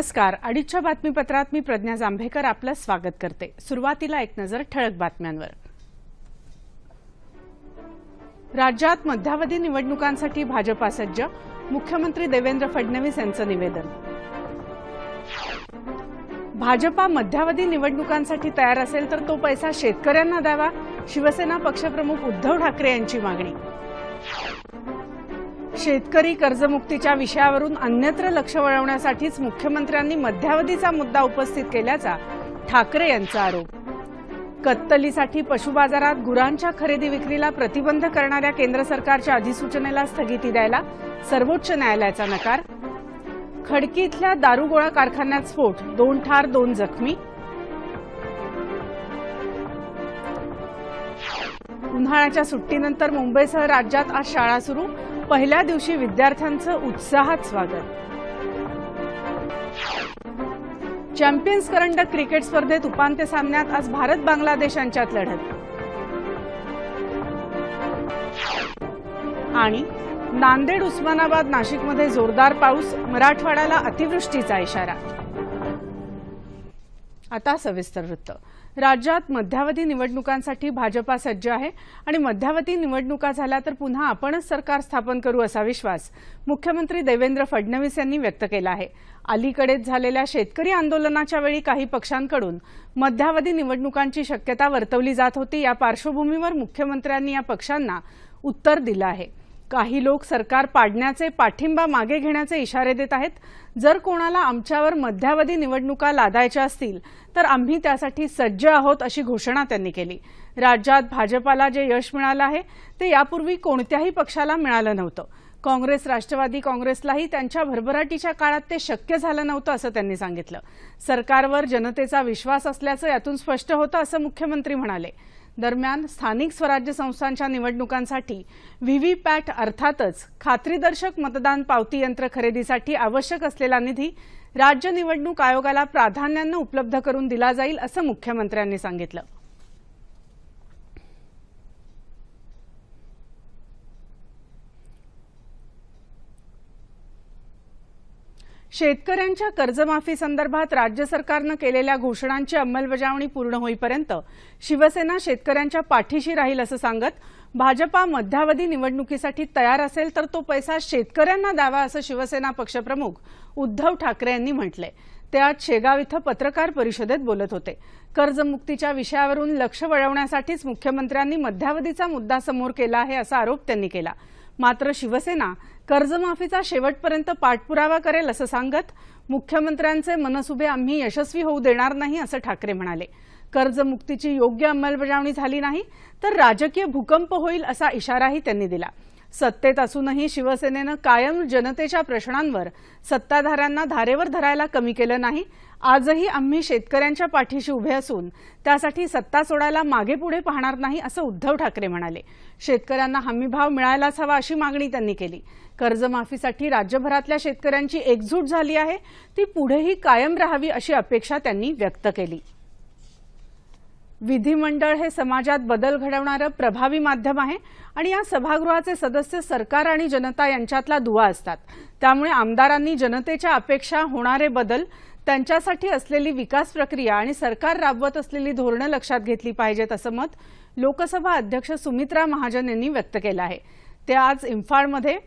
नमस्कार. अडीचच्या बातमीपत्रात मी प्रज्ञा जांभेकर आपलं स्वागत करते. सुरुवातीला एक नजर ठळक बातम्यांवर. राज्यात मध्यावधी निवडणुकांसाठी भाजपा सज्ज, मुख्यमंत्री देवेंद्र फडणवीस यांचं निवेदन. भाजपा मध्यावधी निवडणुकांसाठी तयार असेल तर तो पैसा शेतकऱ्यांना द्यावा, शिवसेना पक्षप्रमुख उद्धव ठाकरे यांची मागणी. शेतकरी कर्जमुक्तीच्या विषयावरून अन्यत्र लक्ष वळवण्यासाठीच मुख्यमंत्र्यांनी मध्यावधीचा मुद्दा उपस्थित केल्याचा ठाकरे यांचा आरोप. कत्तलीसाठी पशु बाजारात गुरांच्या खरेदी विक्रीला प्रतिबंध करणाऱ्या केंद्र सरकारच्या अधिसूचनेला स्थगिती द्यायला सर्वोच्च न्यायालयाचा नकार. खडकी इथल्या दारुगोळा कारखान्यात स्फोट, 2 ठार 2 जखमी. उन्हाळ्याच्या सुट्टीनंतर मुंबईसह राज्यात आज शाळा सुरू. पहिल्या दिवशी विद्यार्थ्यांचं उत्साहात स्वागत. चॅम्पियन्स करंडक क्रिकेट स्पर्धेत उपांत्य सामन्यात आज भारत बांगलादेश यांच्यात लढत. आणि नांदेड, उस्मानाबाद, नाशिकमध्ये जोरदार पाऊस, मराठवाड्याला अतिवृष्टीचा इशारा. आता सविस्तर वृत्त. राज्यात मध्यावधी निवडणुकांसाठी भाजपा सज्ज आहे आणि मध्यावधी निवडणुका झाल्या तर पुन्हा आपणच सरकार स्थापन करू असा विश्वास मुख्यमंत्री देवेंद्र फडणवीस यांनी व्यक्त केला आहे. अलीकडेच झालेल्या शेतकरी आंदोलनाच्या वेळी काही पक्षांकडून मध्यावधी निवडणुकांची शक्यता वर्तवली जात होती. या पार्श्वभूमीवर मुख्यमंत्र्यांनी या पक्षांना उत्तर दिलं आहे. काही लोक सरकार पाडण्याचे, पाठिंबा मागे घेण्याचे इशारे देत आहेत. जर कोणाला आमच्यावर मध्यावधी निवडणुका लादायच्या असतील तर आम्ही त्यासाठी सज्ज आहोत अशी घोषणा त्यांनी केली. राज्यात भाजपाला जे यश मिळालं आहे ते यापूर्वी कोणत्याही पक्षाला मिळालं नव्हतं. काँग्रेस, राष्ट्रवादी काँग्रेसलाही त्यांच्या भरभराटीच्या काळात ते शक्य झालं नव्हतं असं त्यांनी सांगितलं. सरकारवर जनतेचा विश्वास असल्याचं यातून स्पष्ट होतं असं मुख्यमंत्री म्हणाले. दरम्यान स्थानिक स्वराज्य संस्थांच्या निवडणुकांसाठी व्हीव्हीपॅट अर्थातच खात्रीदर्शक मतदान पावती यंत्र खरेदीसाठी आवश्यक असलेला निधी राज्य निवडणूक आयोगाला प्राधान्यानं उपलब्ध करून दिला जाईल असं मुख्यमंत्र्यांनी सांगितलं. शेतकऱ्यांच्या कर्जमाफी संदर्भात राज्य सरकारनं केलेल्या घोषणांची अंमलबजावणी पूर्ण होईपर्यंत शिवसेना शेतकऱ्यांच्या पाठीशी राहील असं सांगत भाजपा मध्यावधी निवडणुकीसाठी तयार असेल तर तो पैसा शेतकऱ्यांना द्यावा असं शिवसेना पक्षप्रमुख उद्धव ठाकरे यांनी म्हटलंय. ते आज शेगाव इथं पत्रकार परिषदेत बोलत होते. कर्जमुक्तीच्या विषयावरून लक्ष वळवण्यासाठीच मुख्यमंत्र्यांनी मध्यावधीचा मुद्दा समोर केला आहे असा आरोप त्यांनी केला. मात्र शिवसेना कर्जमाफीचा शेवटपर्यंत पाठपुरावा करेल असं सांगत मुख्यमंत्र्यांचे मनसुबे आम्ही यशस्वी होऊ देणार नाही असं ठाकरे म्हणाले. कर्जमुक्तीची योग्य अंमलबजावणी झाली नाही तर राजकीय भूकंप होईल असा इशाराही त्यांनी दिला. सत्तेत असूनही शिवसेनेनं कायम जनतेच्या प्रश्नांवर सत्ताधाऱ्यांना धारेवर धरायला कमी केलं नाही. आजही आम्ही शेतकऱ्यांच्या पाठीशी उभे असून त्यासाठी सत्ता सोडायला मागे पुढे पाहणार नाही असं उद्धव ठाकरे म्हणाले. शेतकऱ्यांना हमीभाव मिळायलाच हवा अशी मागणी त्यांनी केली. कर्जमाफीसाठी राज्यभरातल्या शेतकऱ्यांची एकजूट झाली आहे, ती पुढेही कायम राहावी अशी अपेक्षा त्यांनी व्यक्त केली. विधिमंडळ हे समाजात बदल घडवणारं प्रभावी माध्यम आहे आणि या सभागृहाचे सदस्य सरकार आणि जनता यांच्यातला दुवा असतात. त्यामुळे आमदारांनी जनतेच्या अपेक्षा, होणारे बदल, त्यांच्यासाठी असलेली विकास प्रक्रिया आणि सरकार राबवत असलेली धोरणं लक्षात घेतली पाहिजेत असं मत लोकसभा अध्यक्ष सुमित्रा महाजन यांनी व्यक्त केलं आहे. ते आज इम्फाळमध्ये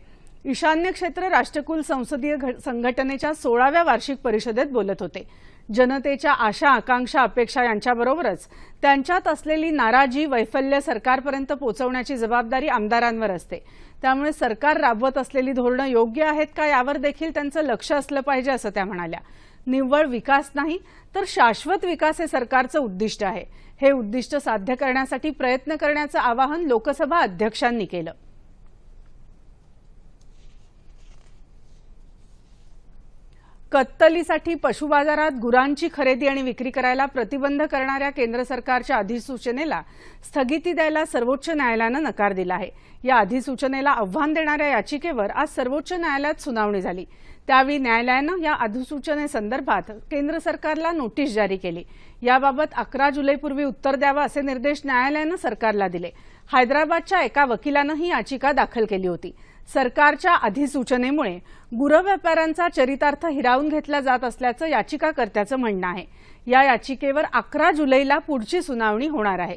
ईशान्य क्षेत्र राष्ट्रकुल संसदीय संघटनेच्या 16व्या वार्षिक परिषदेत बोलत होते. जनतेच्या आशा, आकांक्षा, अपेक्षा यांच्याबरोबरच त्यांच्यात असलेली नाराजी, वैफल्य सरकारपर्यंत पोहोचवण्याची जबाबदारी आमदारांवर असते. त्यामुळे सरकार राबवत असलेली धोरणं योग्य आहेत का यावर देखील त्यांचं लक्ष असलं पाहिजे असं त्या म्हणाल्या. निव्वळ विकास नाही तर शाश्वत विकास हे सरकारचं उद्दिष्ट आहे. हे उद्दिष्ट साध्य करण्यासाठी प्रयत्न करण्याचं आवाहन लोकसभा अध्यक्षांनी केलं. कत्तलीसाठी पशु बाजारात गुरांची खरेदी आणि विक्री करायला प्रतिबंध करणाऱ्या केंद्र सरकारच्या अधिसूचनेला स्थगिती द्यायला सर्वोच्च न्यायालयानं नकार दिला आहे. या अधिसूचनेला आव्हान देणाऱ्या याचिकेवर आज सर्वोच्च न्यायालयात सुनावणी झाली. त्यावेळी न्यायालयानं या अधिसूचनेसंदर्भात केंद्र सरकारला नोटीस जारी केली. याबाबत 11 जुलैपूर्वी उत्तर द्यावं असे निर्देश न्यायालयानं सरकारला दिले. हैदराबादच्या एका वकिलानं ही याचिका दाखल केली होती। सरकारच्या अधिसूचनेमुळे गुरव्यापाऱ्यांचा चरितार्थ हिरावून घेतला जात असल्याचं याचिकाकर्त्याचं म्हणणं आहे। या याचिकेवर 11 जुलैला पुढची सुनावणी होणार आहे।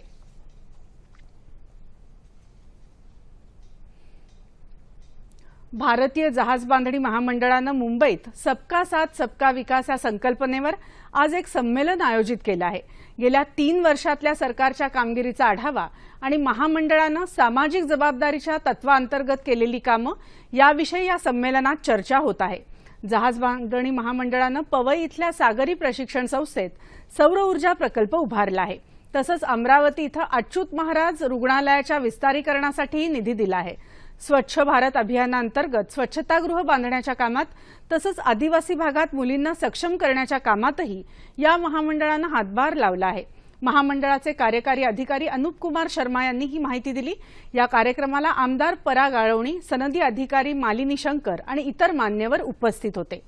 भारतीय जहाज बांधणी महामंडळानं मुंबईत सबका साथ सबका विकास या संकल्पनेवर आज एक संमेलन आयोजित केलं आहे। गेल्या 3 वर्षातल्या सरकारच्या कामगिरीचा आढावा आणि महामंडळानं सामाजिक जबाबदारीच्या तत्वाअंतर्गत केलेली कामं याविषयी या संमेलनात चर्चा होत आहे। जहाज बांधणी महामंडळानं पवई इथल्या सागरी प्रशिक्षण संस्थेत सौर ऊर्जा प्रकल्प उभारला आहे। तसंच अमरावती इथं अच्युत महाराज रुग्णालयाच्या विस्तारीकरणासाठीही निधी दिला आहे। स्वच्छ भारत अभियानांतर्गत स्वच्छतागृह बांधण्याच्या कामात तसंच आदिवासी भागात मुलींना सक्षम करण्याच्या कामातही या महामंडळानं हातभार लावला आहे। महामंडळाचे कार्यकारी अधिकारी अनुप कुमार शर्मा यांनी ही माहिती दिली। या कार्यक्रमाला आमदार पराग आळवणी, सनदी अधिकारी मालिनी शंकर आणि इतर मान्यवर उपस्थित होते।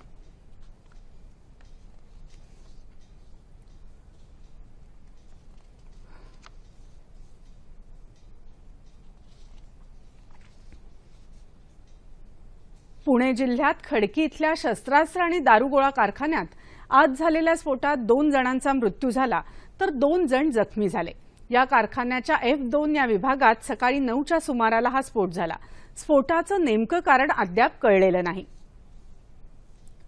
पुणे जिल्ह्यात खडकी इथल्या शस्त्रास्त्र आणि दारुगोळा कारखान्यात आज झालेल्या स्फोटात 2 जणांचा मृत्यू झाला तर 2 जण जखमी झाले। या कारखान्याच्या F2 या विभागात सकाळी 9च्या सुमाराला हा स्फोट झाला। स्फोटाचं नेमकं कारण अद्याप कळलेलं नाही।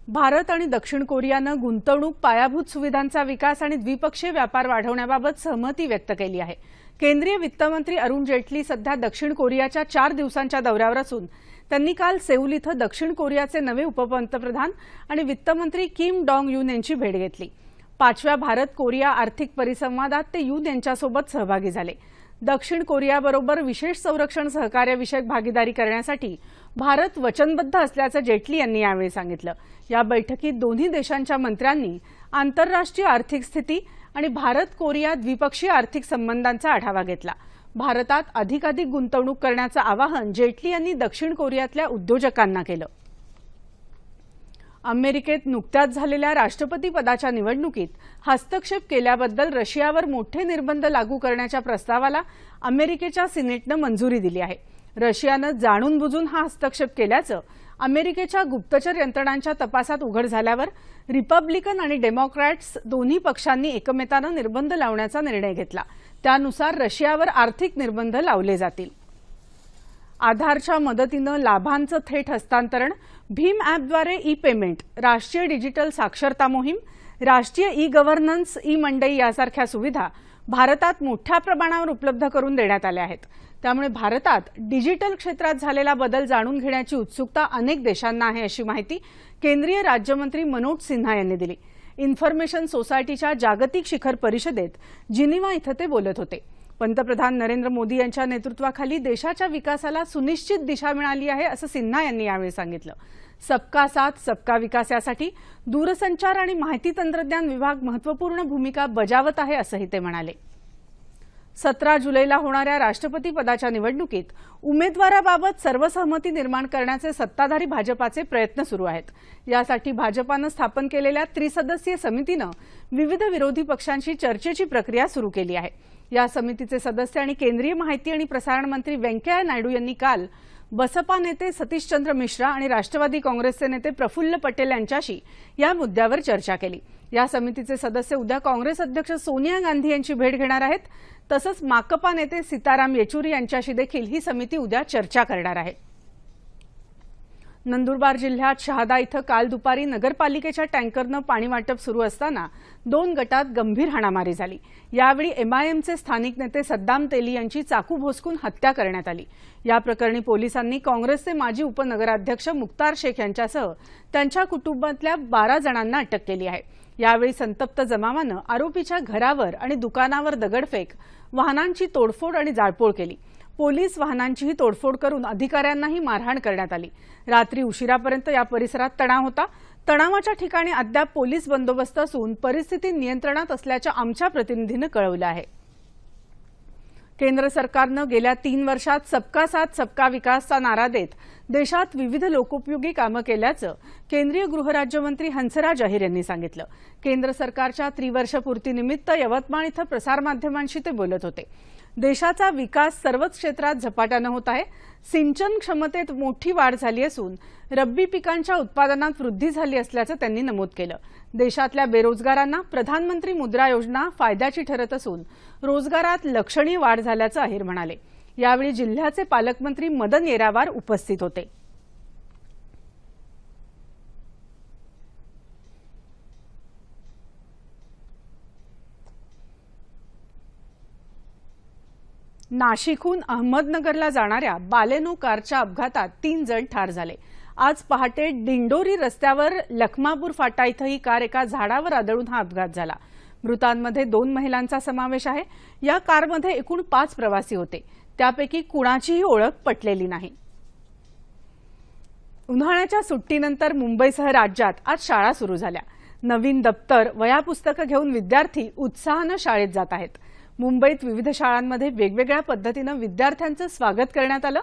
भारत आणि दक्षिण कोरियानं गुंतवणूक, पायाभूत सुविधांचा विकास आणि द्विपक्षीय व्यापार वाढवण्याबाबत सहमती व्यक्त केली आहे। केंद्रीय वित्तमंत्री अरुण जेटली सध्या दक्षिण कोरियाच्या 4 दिवसांच्या दौऱ्यावर असून त्यांनी काल सेऊल इथं दक्षिण कोरियाचे नवे उपपंतप्रधान आणि वित्तमंत्री किम डॉंग यून यांची भेट घेतली। 5व्या भारत कोरिया आर्थिक परिसंवादात ते यून यांच्यासोबत सहभागी झाले। दक्षिण कोरियाबरोबर विशेष संरक्षण सहकार्यविषयक भागीदारी करण्यासाठी भारत वचनबद्ध असल्याचं जेटली यांनी यावेळी सांगितलं। या बैठकीत दोन्ही देशांच्या मंत्र्यांनी आंतरराष्ट्रीय आर्थिक स्थिती आणि भारत कोरिया द्विपक्षीय आर्थिक संबंधांचा आढावा घेतला। भारतात अधिकाधिक गुंतवणूक करण्याचं आवाहन जेटली यांनी दक्षिण कोरियातल्या उद्योजकांना केलं। अमेरिकेत नुकत्याच झालेल्या राष्ट्रपती पदाच्या निवडणुकीत हस्तक्षेप केल्याबद्दल रशियावर मोठे निर्बंध लागू करण्याच्या प्रस्तावाला अमेरिकेच्या सिनेटनं मंजुरी दिली आहे। रशियानं जाणून बुजून हा हस्तक्षेप केल्याचं अमेरिकेच्या गुप्तचर यंत्रणांच्या तपासात उघड झाल्यावर रिपब्लिकन आणि डेमोक्रॅट्स दोन्ही पक्षांनी एकमेकांना निर्बंध लावण्याचा निर्णय घेतला। त्यानुसार रशियावर आर्थिक निर्बंध लावले जातील। आधारच्या मदतीनं लाभांचं थेट हस्तांतरण, भीम ॲपद्वारे ई पेमेंट, राष्ट्रीय डिजिटल साक्षरता मोहीम, राष्ट्रीय ई गव्हर्नन्स, ई मंडई यासारख्या सुविधा भारतात मोठ्या प्रमाणावर उपलब्ध करून देण्यात आल्या आहेत। त्यामुळे भारतात डिजिटल क्षेत्रात झालेला बदल जाणून घेण्याची उत्सुकता अनेक देशांना आहे, अशी माहिती केंद्रीय राज्यमंत्री मनोज सिन्हा यांनी दिली। इन्फॉर्मेशन सोसायटीच्या जागतिक शिखर परिषदेत जिनिव्हा इथं ते बोलत होते। पंतप्रधान नरेंद्र मोदी यांच्या नेतृत्वाखाली देशाच्या विकासाला सुनिश्चित दिशा मिळाली आहे, असं सिन्हा यांनी यावेळी सांगितलं। सबका साथ सबका विकास यासाठी दूरसंचार आणि माहिती तंत्रज्ञान विभाग महत्त्वपूर्ण भूमिका बजावत आहे, असंही ते म्हणाले। 17 जुलैला होणाऱ्या राष्ट्रपती पदाच्या निवडणुकीत उमेदवाराबाबत सर्वसहमती निर्माण करण्याचे सत्ताधारी भाजपाचे प्रयत्न सुरू आहेत। यासाठी भाजपानं स्थापन केलेल्या त्रिसदस्यीय समितीनं विविध विरोधी पक्षांशी चर्चेची प्रक्रिया सुरू केली आहे। या समितीचे सदस्य आणि केंद्रीय माहिती आणि प्रसारण मंत्री व्यंकय्या नायडू यांनी काल बसपा नेते सतीशचंद्र मिश्रा आणि राष्ट्रवादी काँग्रेसचे नेते प्रफुल्ल पटेल यांच्याशी या मुद्द्यावर चर्चा केली। या समितीचे सदस्य उद्या काँग्रेस अध्यक्ष सोनिया गांधी यांची भेट घेणार आहेत। तसंच माकपा नेते सीताराम येचुरी यांच्याशी देखील ही समिती उद्या चर्चा करणार आहे। नंदुरबार जिल्ह्यात शहादा इथं काल दुपारी नगरपालिकेच्या टँकरनं पाणी वाटप सुरू असताना 2 गटात गंभीर हाणामारी झाली। यावेळी एमआयएमचे स्थानिक नेते सद्दाम तेली यांची चाकू भोसकून हत्या करण्यात आली। या प्रकरणी पोलिसांनी काँग्रेसचे माजी उपनगराध्यक्ष मुख्तार शेख यांच्यासह त्यांच्या कुटुंबातल्या 12 जणांना अटक केली आहे। यावेळी संतप्त जमावानं आरोपीच्या घरावर आणि दुकानावर दगडफेक, वाहनांची तोडफोड आणि जाळपोळ केली। पोलीस वाहनांचीही तोडफोड करून अधिकाऱ्यांनाही मारहाण करण्यात आली। रात्री उशिरापर्यंत या परिसरात तणाव होता। तणावाच्या ठिकाणी अद्याप पोलीस बंदोबस्त असून परिस्थिती नियंत्रणात असल्याचं आमच्या प्रतिनिधीनं कळवलं आहे। केंद्र सरकारनं गेल्या 3 वर्षात सबका साथ सबका विकासचा नारा देत देशात विविध लोकोपयोगी कामं केल्याचं केंद्रीय गृहराज्यमंत्री हंसराज अहिर यांनी सांगितलं। केंद्र सरकारच्या त्रिवर्षपूर्तीनिमित्त यवतमाळ इथं प्रसारमाध्यमांशी ते बोलत होते। देशाचा विकास सर्वच क्षेत्रात झपाट्याने होत आहे। सिंचन क्षमतेत मोठी वाढ झाली असून रब्बी पिकांच्या उत्पादनात वृद्धी झाली असल्याचं त्यांनी नमूद केलं। देशातल्या बेरोजगारांना प्रधानमंत्री मुद्रा योजना फायद्याची ठरत असून रोजगारात लक्षणीय वाढ झाल्याचं अहिर म्हणाले। यावेळी जिल्ह्याचे पालकमंत्री मदन येरावार उपस्थित होते। नाशिकहून अहमदनगरला जाणाऱ्या बालेनो कारच्या अपघातात 3 जण ठार झाले। आज पहाटे दिंडोरी रस्त्यावर लखमापूर फाटा इथं ही कार एका झाडावर आदळून हा अपघात झाला। मृतांमध्ये 2 महिलांचा समावेश आहे। या कारमध्ये एकूण 5 प्रवासी होते, त्यापैकी कुणाचीही ओळख पटलेली नाही। उन्हाळ्याच्या सुट्टीनंतर मुंबईसह राज्यात आज शाळा सुरू झाल्या। नवीन दप्तर, वह्या पुस्तकं घेऊन विद्यार्थी उत्साहाने शाळेत जात आहेत। मुंबईत विविध शाळांमध्ये वेगवेगळ्या पद्धतीने विद्यार्थ्यांचं स्वागत करण्यात आलं।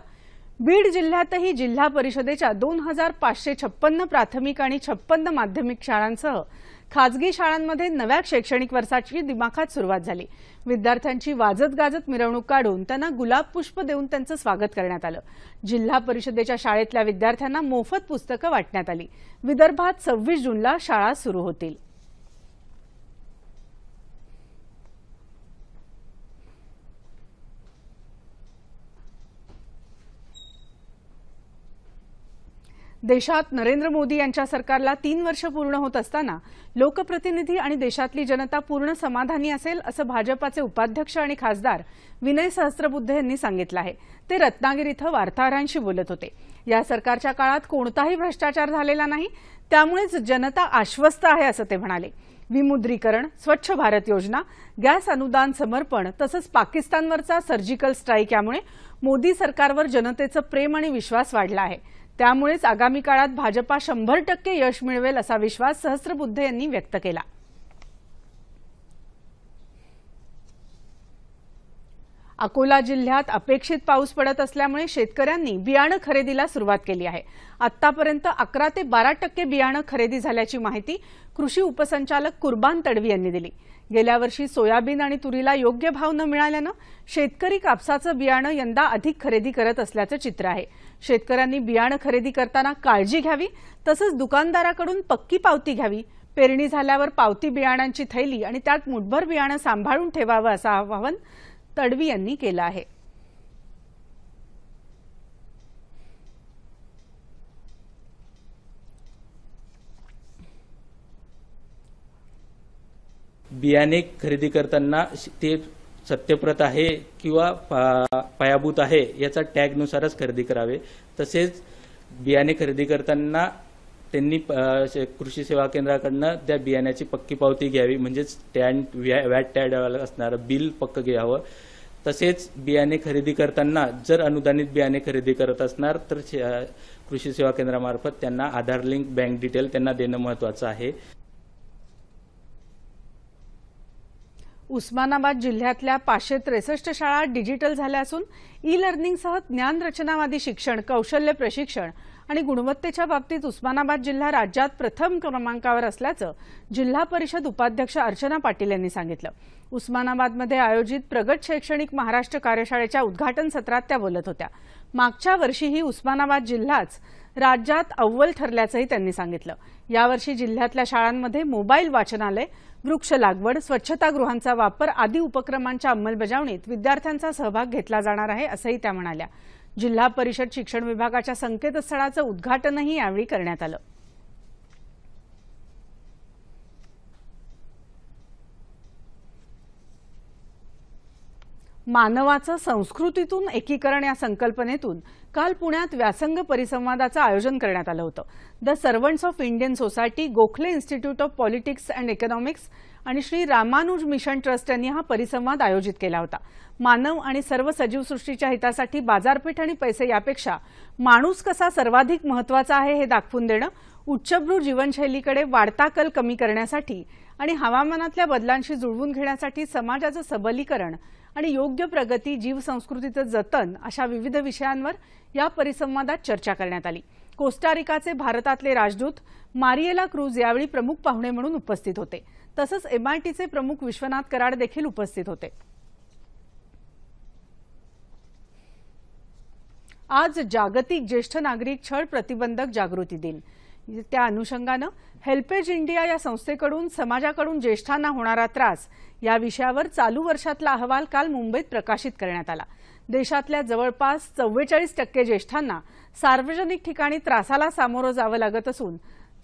बीड जिल्ह्यातही जिल्हा परिषदेच्या 2556 प्राथमिक आणि 56 माध्यमिक शाळांसह खासगी शाळांमध्ये नव्या शैक्षणिक वर्षाची दिमाखात सुरुवात झाली। विद्यार्थ्यांची वाजत गाजत मिरवणूक काढून त्यांना गुलाब पुष्प देऊन त्यांचं स्वागत करण्यात आलं। जिल्हा परिषदेच्या शाळेतल्या विद्यार्थ्यांना मोफत पुस्तकं वाटण्यात आली। विदर्भात 26 जूनला शाळा सुरू होतील। देशात नरेंद्र मोदी यांच्या सरकारला 3 वर्ष पूर्ण होत असताना लोकप्रतिनिधी आणि देशातली जनता पूर्ण समाधानी असेल असं भाजपाचे उपाध्यक्ष आणि खासदार विनय सहस्त्रबुद्धे यांनी सांगितलं आहे। ते रत्नागिरी इथं वार्ताहरांशी बोलत होते। या सरकारच्या काळात कोणताही भ्रष्टाचार झालेला नाही, त्यामुळेच जनता आश्वस्त आहे असं ते म्हणाले। विमुद्रीकरण, स्वच्छ भारत योजना, गॅस अनुदान समर्पण तसंच पाकिस्तानवरचा सर्जिकल स्ट्राईक यामुळे मोदी सरकारवर जनतेचं प्रेम आणि विश्वास वाढला आहे। त्यामुळेच आगामी काळात भाजपा 100% यश मिळवेल असा विश्वास सहस्त्रबुद्धे यांनी व्यक्त केला। अकोला जिल्ह्यात अपेक्षित पाऊस पडत असल्यामुळे शेतकऱ्यांनी बियाणं खरेदीला सुरुवात केली आहे। आतापर्यंत 11 ते 12% बियाणं खरेदी झाल्याची माहिती कृषी उपसंचालक कुर्बान तडवी यांनी दिली। गेल्या वर्षी सोयाबीन आणि तुरीला योग्य भाव न मिळाल्यानं शेतकरी कापसाचं बियाणं यंदा अधिक खरेदी करत असल्याचं चित्र आहे। शेतकऱ्यांनी बियाणं खरेदी करताना काळजी घ्यावी, तसंच दुकानदाराकडून पक्की पावती घ्यावी। पेरणी झाल्यावर पावती बियाणांची थैली आणि त्यात मुठभर बियाणं सांभाळून ठेवावं असं आवाहन तडवी यांनी केलं आहे। बियाणे खरेदी करताना ते सत्यप्रत आहे किंवा पायाभूत आहे याचा टॅगनुसारच खरेदी करावे। तसेच बियाणे खरेदी करताना त्यांनी कृषी सेवा केंद्राकडनं त्या बियाण्याची पक्की पावती घ्यावी, म्हणजेच वॅट टॅग असणारं बिल पक्क घ्यावं। तसेच बियाणे खरेदी करताना जर अनुदानित बियाणे खरेदी करत असणार तर कृषी सेवा केंद्रामार्फत त्यांना आधार लिंक बँक डिटेल त्यांना देणं महत्त्वाचं आहे। उस्मानाबाद जिल्ह्यातल्या 563 शाळा डिजिटल झाल्या असून ई-लर्निंगसह ज्ञानरचनावादी शिक्षण, कौशल्य प्रशिक्षण आणि गुणवत्तेच्या बाबतीत उस्मानाबाद जिल्हा राज्यात प्रथम क्रमांकावर असल्याचं जिल्हा परिषद उपाध्यक्ष अर्चना पाटील यांनी सांगितलं। उस्मानाबादमध्ये आयोजित प्रगत शैक्षणिक महाराष्ट्र कार्यशाळेच्या उद्घाटन सत्रात त्या बोलत होत्या। मागच्या वर्षीही उस्मानाबाद जिल्हाच राज्यात अव्वल ठरल्याचंही त्यांनी सांगितलं। यावर्षी जिल्ह्यातल्या शाळांमध्ये मोबाईल वाचनालय, वृक्ष लागवड, स्वच्छतागृहांचा वापर आदी उपक्रमांच्या अंमलबजावणीत विद्यार्थ्यांचा सहभाग घेतला जाणार आहे असंही त्या म्हणाल्या। जिल्हा परिषद शिक्षण विभागाच्या संकेतस्थळाचं उद्घाटनही यावेळी करण्यात आलं। मानवाचं संस्कृतीतून एकीकरण या संकल्पनेतून काल पुण्यात व्यासंग परिसंवादाचं आयोजन करण्यात आलं होतं। The servants of Indian society, Gokhale institute of politics and economics आणि श्री रामानुज मिशन ट्रस्ट यांनी हा परिसंवाद आयोजित केला होता। मानव आणि सर्व सजीव सृष्टीच्या हितासाठी बाजारपेठ आणि पैसे यापेक्षा माणूस कसा सर्वाधिक महत्त्वाचा आहे हे दाखवून देणं, उच्चभ्रू जीवनशैलीकडे वाढता कल कमी करण्यासाठी आणि हवामानातल्या बदलांशी जुळवून घेण्यासाठी समाजाचं सबलीकरण आणि योग्य प्रगती, जीवसंस्कृतीचं जतन अशा विविध विषयांवर या परिसंवादात चर्चा करण्यात आली। कोस्टारिकाचे भारतातले राजदूत मारिएला क्रूज यावेळी प्रमुख पाहुणे म्हणून उपस्थित होते। तसंच MITचे प्रमुख विश्वनाथ कराड देखील उपस्थित होते। आज जागतिक ज्येष्ठ नागरिक छळ प्रतिबंधक जागृती दिन. त्या अनुषंगानं हेल्पेज इंडिया या संस्थेकडून समाजाकडून ज्येष्ठांना होणारा त्रास या विषयावर चालू वर्षातला अहवाल काल मुंबईत प्रकाशित करण्यात आला. देशातल्या जवळपास 44% ज्येष्ठांना सार्वजनिक ठिकाणी त्रासाला सामोरं जावं लागत असून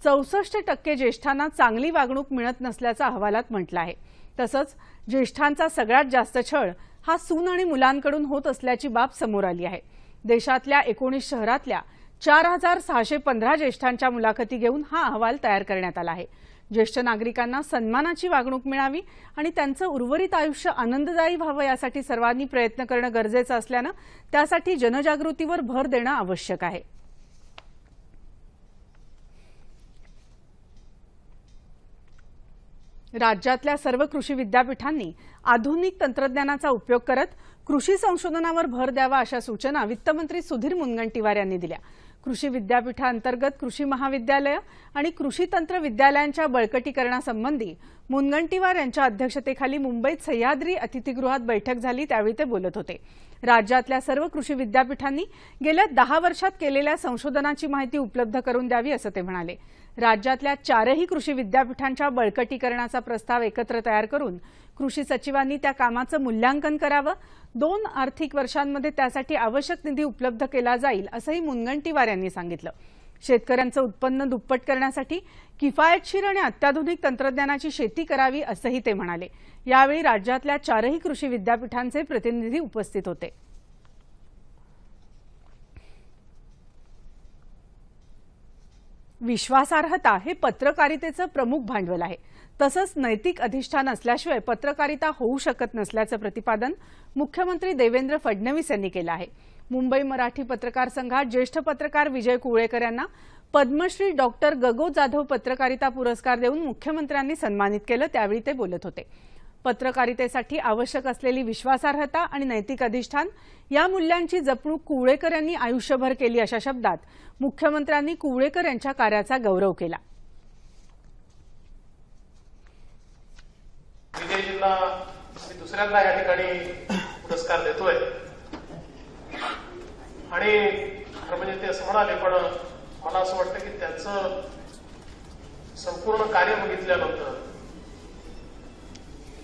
64% ज्येष्ठांना चांगली वागणूक मिळत नसल्याचं अहवालात म्हटलं आहे. तसंच ज्येष्ठांचा सगळ्यात जास्त छळ हा सून आणि मुलांकडून होत असल्याची बाब समोर आली आहे. देशातल्या 19 शहरातल्या 4615 ज्येष्ठांच्या मुलाखती घेऊन हा अहवाल तयार करण्यात आला आहे. ज्येष्ठ नागरिकांना सन्मानाची वागणूक मिळावी आणि त्यांचं उर्वरित आयुष्य आनंददायी व्हावं यासाठी सर्वांनी प्रयत्न करणं गरजेचं असल्यानं त्यासाठी जनजागृतीवर भर देणं आवश्यक आहे. राज्यातल्या सर्व कृषी विद्यापीठांनी आधुनिक तंत्रज्ञानाचा उपयोग करत कृषी संशोधनावर भर द्यावा अशा सूचना वित्तमंत्री सुधीर मुनगंटीवार यांनी दिल्या. कृषी विद्यापीठांतर्गत कृषी महाविद्यालय आणि कृषी तंत्र विद्यालयांच्या बळकटीकरणासंबंधी मुनगंटीवार यांच्या अध्यक्षतेखाली मुंबईत सह्याद्री अतिथीगृहात बैठक झाली, त्यावेळी ते बोलत होते. राज्यातल्या सर्व कृषी विद्यापीठांनी गेल्या 10 वर्षात केलेल्या संशोधनाची माहिती उपलब्ध करून द्यावी असं ते म्हणाले. राज्यातल्या 4ही कृषी विद्यापीठांच्या बळकटीकरणाचा प्रस्ताव एकत्र तयार करून कृषी सचिवांनी त्या कामाचं मूल्यांकन करावं. 2 आर्थिक वर्षांमध्ये त्यासाठी आवश्यक निधी उपलब्ध केला जाईल असंही मुनगंटीवार यांनी सांगितलं. शेतकऱ्यांचं उत्पन्न दुप्पट करण्यासाठी किफायतशीर आणि अत्याधुनिक तंत्रज्ञानाची शेती करावी असंही ते म्हणाले. यावेळी राज्यातल्या 4ही कृषी विद्यापीठांचे प्रतिनिधी उपस्थित होते. विश्वासार्हता हे पत्रकारितेचं प्रमुख भांडवल आहे. तसंच नैतिक अधिष्ठान असल्याशिवाय पत्रकारिता होऊ शकत नसल्याचं प्रतिपादन मुख्यमंत्री देवेंद्र फडणवीस यांनी केलं आहे. मुंबई मराठी पत्रकार संघात ज्येष्ठ पत्रकार विजय कुवळेकर यांना पद्मश्री डॉक्टर गगो जाधव पत्रकारिता पुरस्कार देऊन मुख्यमंत्र्यांनी सन्मानित केलं, त्यावेळी ते बोलत होते. पत्रकारितेसाठी आवश्यक असलेली विश्वासार्हता आणि नैतिक अधिष्ठान या मूल्यांची जपणूक कुवळेकर यांनी आयुष्यभर केली अशा शब्दात मुख्यमंत्र्यांनी कुवळेकर यांच्या कार्याचा गौरव केला. विजयजींना मी दुसऱ्यांदा या ठिकाणी पुरस्कार देतोय आणि खरं म्हणजे ते असं म्हणाले, पण मला असं वाटतं की त्यांचं संपूर्ण कार्य बघितल्यानंतर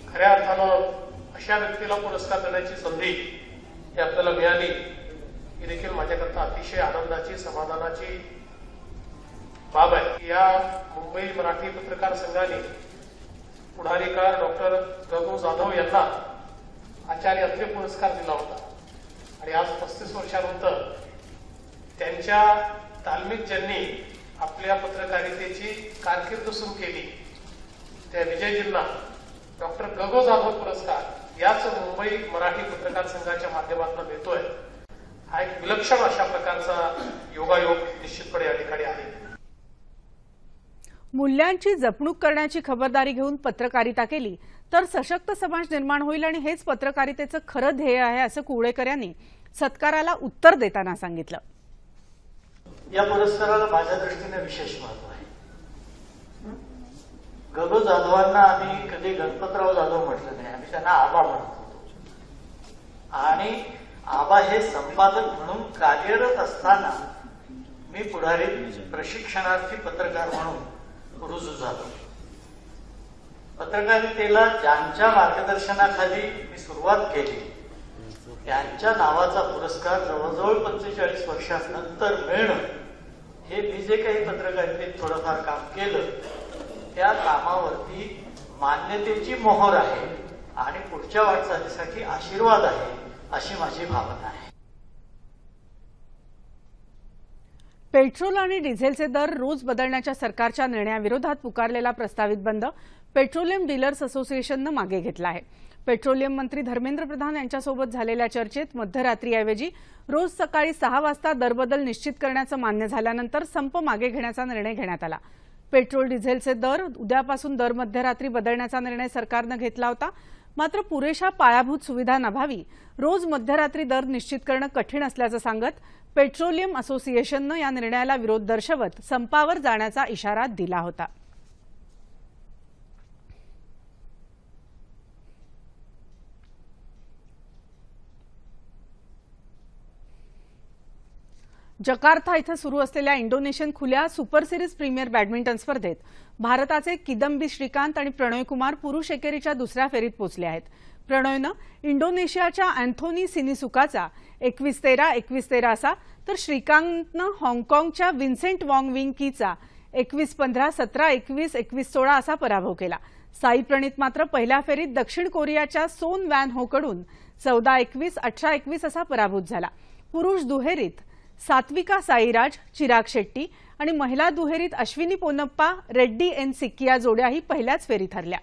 खऱ्या अर्थानं अशा व्यक्तीला पुरस्कार देण्याची संधी ही आपल्याला मिळाली ही देखील माझ्याकरता अतिशय आनंदाची, समाधानाची बाब आहे. या मुंबई मराठी पत्रकार संघाने पुढारीकार डॉक्टर गगो जाधव यांना आचार्य अत्रे पुरस्कार दिला होता आणि आज 35 वर्षानंतर त्यांच्या तालमीत ज्यांनी आपल्या पत्रकारितेची कारकीर्द सुरू केली त्या विजयजींना डॉक्टर गगो जाधव पुरस्कार याच मुंबई मराठी पत्रकार संघाच्या माध्यमातून देतोय. हा एक विलक्षण अशा प्रकारचा योगायोग निश्चितपणे या ठिकाणी आहे. मूल्यांची जपणूक करण्याची खबरदारी घेऊन पत्रकारिता केली तर सशक्त समाज निर्माण होईल आणि हेच पत्रकारितेचं खरं ध्येय आहे असं कुवळेकर यांनी सत्काराला उत्तर देताना सांगितलं. या पुरस्काराला माझ्या दृष्टीने विशेष महत्व आहे. गगो जाधवांना आम्ही कधी गणपतराव जाधव म्हटलं नाही, आम्ही त्यांना आबा म्हणत होतो आणि आबा हे संपादक म्हणून कार्यरत असताना मी पुढारी प्रशिक्षणार्थी पत्रकार म्हणून रुजू झालो. पत्रकारितेला ज्यांच्या मार्गदर्शनाखाली मी सुरुवात केली त्यांच्या नावाचा पुरस्कार जवळजवळ 45 वर्षांनंतर मिळणं हे मी जे काही पत्रकारितेत थोडंफार काम केलं त्या कामावरती मान्यतेची मोहर आहे आणि पुढच्या वाटचालीसाठी आशीर्वाद आहे अशी माझी भावना आहे. पेट्रोल आणि डिझेलचे दर रोज बदलण्याच्या सरकारच्या निर्णयाविरोधात पुकारलेला प्रस्तावित बंद पेट्रोलियम डीलर्स असोसिएशननं मागे घेतला आहे. पेट्रोलियम मंत्री धर्मेंद्र प्रधान यांच्यासोबत झालेल्या चर्चेत मध्यरात्रीऐवजी रोज सकाळी 6 वाजता दरबदल निश्चित करण्याचं मान्य झाल्यानंतर संप मागे घेण्याचा निर्णय घेण्यात आला. पेट्रोल डिझेलचे दर उद्यापासून दर मध्यरात्री बदलण्याचा निर्णय सरकारनं घेतला होता. मात्र पुरेशा पायाभूत सुविधांअभावी रोज मध्यरात्री दर निश्चित करणं कठीण असल्याचं सांगत पेट्रोलियम असोसिएशननं या निर्णयाला विरोध दर्शवत संपावर जाण्याचा इशारा दिला होता. जकार्ता इथं सुरू असलेल्या इंडोनेशियन खुल्या सुपर सिरीज प्रीमियर बॅडमिंटन स्पर्धेत भारताचे किदंबी श्रीकांत आणि प्रणय कुमार पुरुष एकेरीच्या दुसऱ्या फेरीत पोहोचले आहेत. प्रणयनं इंडोनेशियाच्या अँथोनी सिनिसुकाचा 21-13, 21-13 असा, तर श्रीकांतनं हाँगकाँगच्या विन्सेंट वॉंग विंग कीचा 21-15, 17-21, 21-16 असा पराभव केला. साई प्रणीत मात्र पहिल्या फेरीत दक्षिण कोरियाच्या सोन वॅन होकडून 14-21, 18-21 असा पराभूत झाला. पुरुष दुहेरीत सात्विका साईराज, चिराग शेट्टी आणि महिला दुहेरीत अश्विनी पोनप्पा, रेड्डी एन सिक्की या जोड्याही पहिल्याच फेरीत हरल्या.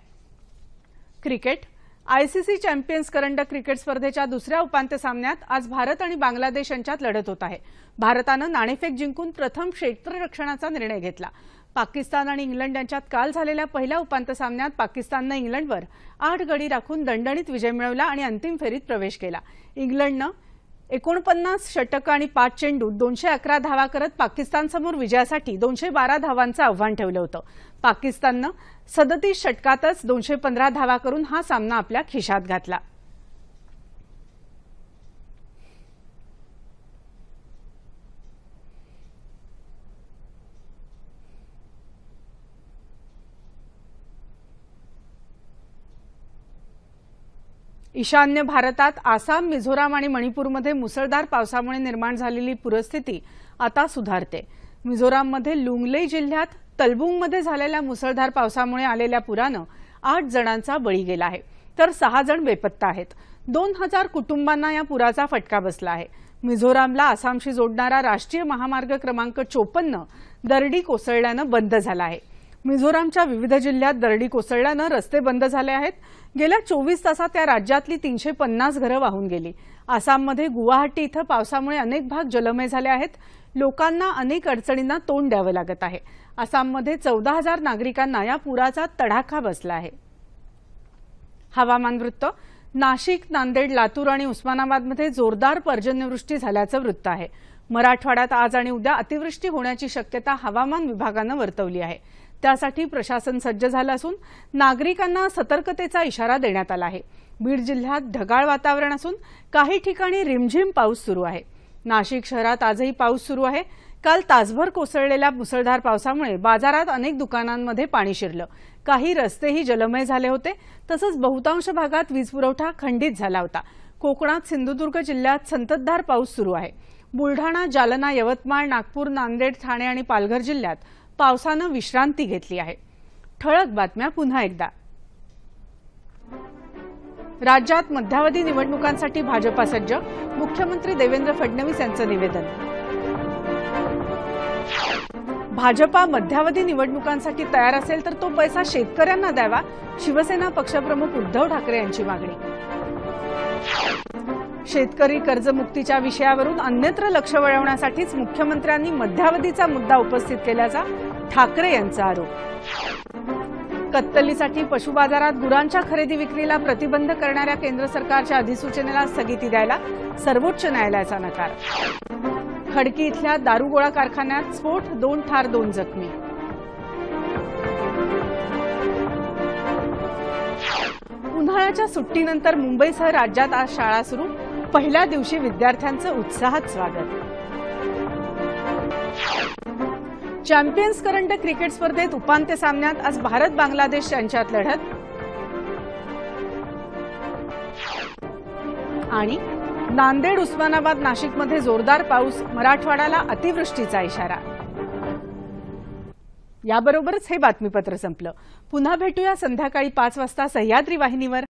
क्रिकेट. आयसीसी चॅम्पियन्स करंडक क्रिकेट स्पर्धेच्या दुसऱ्या उपांत्य सामन्यात आज भारत आणि बांगलादेश यांच्यात लढत होत आहे. भारतानं नाणेफेक जिंकून प्रथम क्षेत्ररक्षणाचा निर्णय घेतला. पाकिस्तान आणि इंग्लंड यांच्यात काल झालेल्या पहिल्या उपांत्य सामन्यात पाकिस्ताननं इंग्लंडवर 8 गडी राखून दणदणीत विजय मिळवला आणि अंतिम फेरीत प्रवेश केला. इंग्लंडनं 49 षटकं आणि 5 चेंडूत 211 धावा करत पाकिस्तानसमोर विजयासाठी 212 धावांचं आव्हान ठेवलं होतं. पाकिस्ताननं 37 षटकातच 215 धावा करून हा सामना आपल्या खिशात घातला. ईशान्य भारतात आसाम, मिझोराम आणि मणिपूरमध्ये मुसळधार पावसामुळे निर्माण झालेली पूरस्थिती आता सुधारते. मिझोराममध्ये लुंगलेई जिल्ह्यात तलबुंगमध्ये झालेल्या मुसळधार पावसामुळे आलेल्या पुरानं 8 जणांचा बळी गेला आहे, तर 6 जण बेपत्ता आहेत. 2000 कुटुंबांना या पुराचा फटका बसला आहे. मिझोरामला आसामशी जोडणारा राष्ट्रीय महामार्ग क्रमांक 54 दरडी कोसळल्यानं बंद झाला आहे. मिझोरामच्या विविध जिल्ह्यात दरडी कोसळल्यानं रस्ते बंद झाले आहेत. गेल्या 24 तासात या राज्यातली 350 घरं वाहून गेली. आसाममध्ये गुवाहाटी इथं पावसामुळे अनेक भाग जलमय झाले आहेत. लोकांना अनेक अडचणींना तोंड द्यावं लागत आहे. आसाममध्ये 14,000 नागरिकांना या पुराचा तडाखा बसला आहे. हवामान वृत्त. नाशिक, नांदेड, लातूर आणि उस्मानाबादमध्ये जोरदार पर्जन्यवृष्टी झाल्याचं वृत्त आहे. मराठवाड्यात आज आणि उद्या अतिवृष्टी होण्याची शक्यता हवामान विभागानं वर्तवली आहे. त्यासाठी प्रशासन सज्ज झालं असून नागरिकांना सतर्कतेचा इशारा देण्यात आला आहे. बीड जिल्ह्यात ढगाळ वातावरण असून काही ठिकाणी रिमझिम पाऊस सुरू आहे. नाशिक शहरात आजही पाऊस सुरू आहे. काल तासभर कोसळलेल्या मुसळधार पावसामुळे बाजारात अनेक दुकानांमध्ये पाणी शिरलं. काही रस्तेही जलमय झाले होते. तसंच बहुतांश भागात वीज पुरवठा खंडित झाला होता. कोकणात सिंधुदुर्ग जिल्ह्यात संततधार पाऊस सुरू आहे. बुलढाणा, जालना, यवतमाळ, नागपूर, नांदेड, ठाणे आणि पालघर जिल्ह्यात पावसानं विश्रांती घेतली आहे. ठळक बातम्या पुन्हा एकदा. राज्यात मध्यावधी निवडणुकांसाठी भाजपा सज्ज. मुख्यमंत्री देवेंद्र फडणवीस यांचं निवेदन. भाजपा मध्यावधी निवडणुकांसाठी तयार असेल तर तो पैसा शेतकऱ्यांना द्यावा. शिवसेना पक्षप्रमुख उद्धव ठाकरे यांची मागणी. शेतकरी कर्जमुक्तीच्या विषयावरून अन्यत्र लक्ष वळवण्यासाठीच मुख्यमंत्र्यांनी मध्यावधीचा मुद्दा उपस्थित केल्याचा ठाकरे यांचा आरोप. कत्तलीसाठी पशु बाजारात गुरांच्या खरेदी विक्रीला प्रतिबंध करणाऱ्या केंद्र सरकारच्या अधिसूचनेला स्थगिती द्यायला सर्वोच्च न्यायालयाचा नकार. खडकी इथल्या दारुगोळा कारखान्यात स्फोट, 2 ठार 2 जखमी. उन्हाळ्याच्या सुट्टीनंतर मुंबईसह राज्यात आज शाळा सुरू. पहिल्या दिवशी विद्यार्थ्यांचं उत्साहात स्वागत. चॅम्पियन्स करंडक क्रिकेट स्पर्धेत उपांत्य सामन्यात आज भारत बांगलादेश यांच्यात लढत. आणि नांदेड, उस्मानाबाद, नाशिकमध्ये जोरदार पाऊस. मराठवाड्याला अतिवृष्टीचा इशारा. याबरोबरच हे बातमीपत्र संपलं. पुन्हा भेटूया संध्याकाळी 5 वाजता सह्याद्री वाहिनीवर.